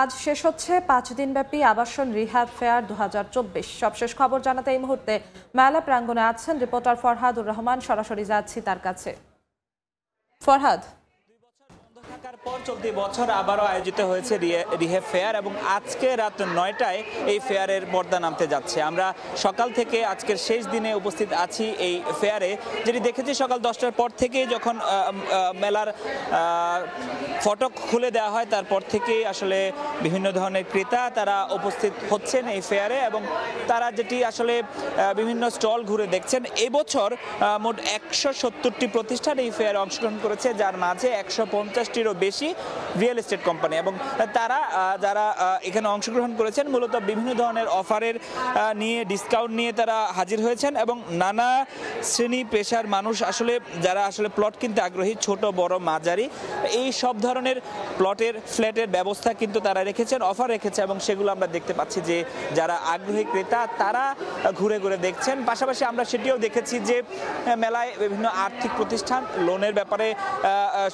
আজ শেষ হচ্ছে 5 দিনব্যাপী আবাসন রিহ্যাব ফেয়ার 2024। সবশেষ খবর জানাতে এই মুহূর্তে মেলা প্রাঙ্গণে আছেন রিপোর্টার ফরহাদুর রহমান। সরাসরি যাচ্ছি তার কাছে। ফরহাদ, থাকার পর চলতি বছর আবারও আয়োজিত হয়েছে রিহ্যাব ফেয়ার এবং আজকে রাত 9টায় এই ফেয়ারের পর্দা নামতে যাচ্ছে। আমরা সকাল থেকে আজকের শেষ দিনে উপস্থিত আছি এই ফেয়ারে, যেটি দেখেছি সকাল 10টার পর থেকে যখন মেলার ফটক খুলে দেওয়া হয় তারপর থেকেই আসলে বিভিন্ন ধরনের ক্রেতা তারা উপস্থিত হচ্ছেন এই ফেয়ারে এবং তারা যেটি আসলে বিভিন্ন স্টল ঘুরে দেখছেন। এবছর মোট 170টি প্রতিষ্ঠান এই ফেয়ারে অংশগ্রহণ করেছে, যার মাঝে 150টিরও বেশি রিয়েল এস্টেট কোম্পানি এবং তারা যারা এখানে অংশগ্রহণ করেছেন মূলত বিভিন্ন ধরনের অফারের নিয়ে ডিসকাউন্ট নিয়ে তারা হাজির হয়েছেন এবং নানা শ্রেণী পেশার মানুষ আসলে যারা আসলে প্লট কিনতে আগ্রহী, ছোট বড় মাঝারি, এই সব ধরনের ফ্ল্যাটের ব্যবস্থা কিন্তু তারা রেখেছেন, অফার রেখেছে এবং সেগুলো আমরা দেখতে পাচ্ছি যে যারা আগ্রহী ক্রেতা তারা ঘুরে ঘুরে দেখছেন। পাশাপাশি আমরা সেটিও দেখেছি যে মেলায় বিভিন্ন আর্থিক প্রতিষ্ঠান লোনের ব্যাপারে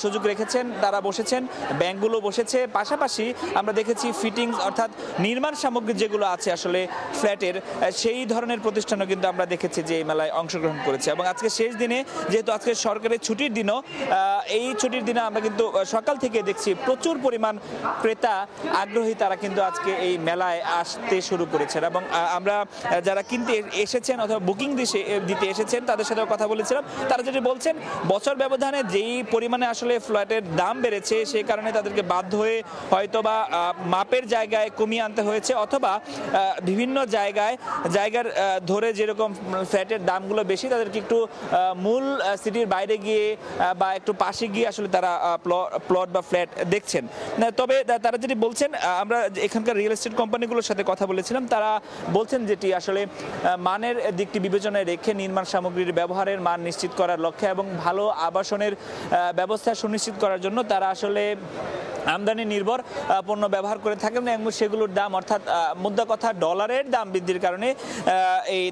সুযোগ রেখেছেন, তারা বসেছেন, ব্যাংকগুলো বসেছে। পাশাপাশি আমরা দেখেছি ফিটিংস অর্থাৎ নির্মাণ সামগ্রী যেগুলো আছে আসলে ফ্ল্যাটের, সেই ধরনের প্রতিষ্ঠানও কিন্তু আমরা দেখেছি যে এই মেলায় অংশগ্রহণ করেছে। এবং আজকে শেষ দিনে যেহেতু আজকে সরকারের ছুটির দিনও, এই ছুটির দিনে আমরা কিন্তু সকাল থেকে দেখছি প্রচুর পরিমাণ ক্রেতা আগ্রহী, তারা কিন্তু আজকে এই মেলায় আসতে শুরু করেছেন এবং আমরা যারা কিনতে এসেছেন অথবা বুকিং দিতে এসেছেন তাদের সাথেও কথা বলেছিলাম। তারা যেটি বলছেন, বছর ব্যবধানে যেই পরিমাণে আসলে ফ্ল্যাটের দাম বেড়েছে সেই কারণে তাদেরকে বাধ্য হয়ে হয়তো বা মাপের জায়গায় কমিয়ে আনতে হয়েছে অথবা বিভিন্ন জায়গার ধরে যেরকম ফ্ল্যাটের দামগুলো বেশি তাদেরকে একটু মূল সিটির বাইরে গিয়ে বা একটু পাশে গিয়ে আসলে তারা প্লট বা ফ্ল্যাট দেখছেন। তবে তারা যেটি বলছেন, আমরা এখানকার রিয়েল এস্টেট কোম্পানিগুলোর সাথে কথা বলেছিলাম, তারা বলছেন যেটি আসলে মানের দিকটি বিবেচনায় রেখে নির্মাণ সামগ্রীর ব্যবহারের মান নিশ্চিত করার লক্ষ্যে এবং ভালো আবাসনের ব্যবস্থা সুনিশ্চিত করার জন্য তারা আসলে আমদানি নির্ভর পণ্য ব্যবহার করে থাকেন এবং সেগুলোর দাম অর্থাৎ মুদ্রা কথা ডলারের দাম বৃদ্ধির কারণে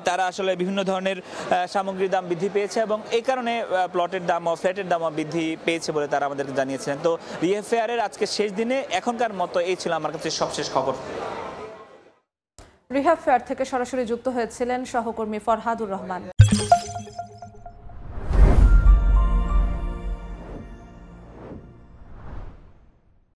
তারা আসলে বিভিন্ন ধরনের সামগ্রীর দাম বৃদ্ধি পেয়েছে এবং এই কারণে প্লটের দাম ও ফ্ল্যাটের দামও বৃদ্ধি পেয়েছে বলে তারা আমাদেরকে জানিয়েছিলেন। তো রিহ্যাব ফেয়ারের আজকে শেষ দিনে এখনকার মতো এই ছিল আমার কাছে সবশেষ খবর। রিহ্যাব ফেয়ার থেকে সরাসরি যুক্ত হয়েছিলেন সহকর্মী ফরহাদুর রহমান।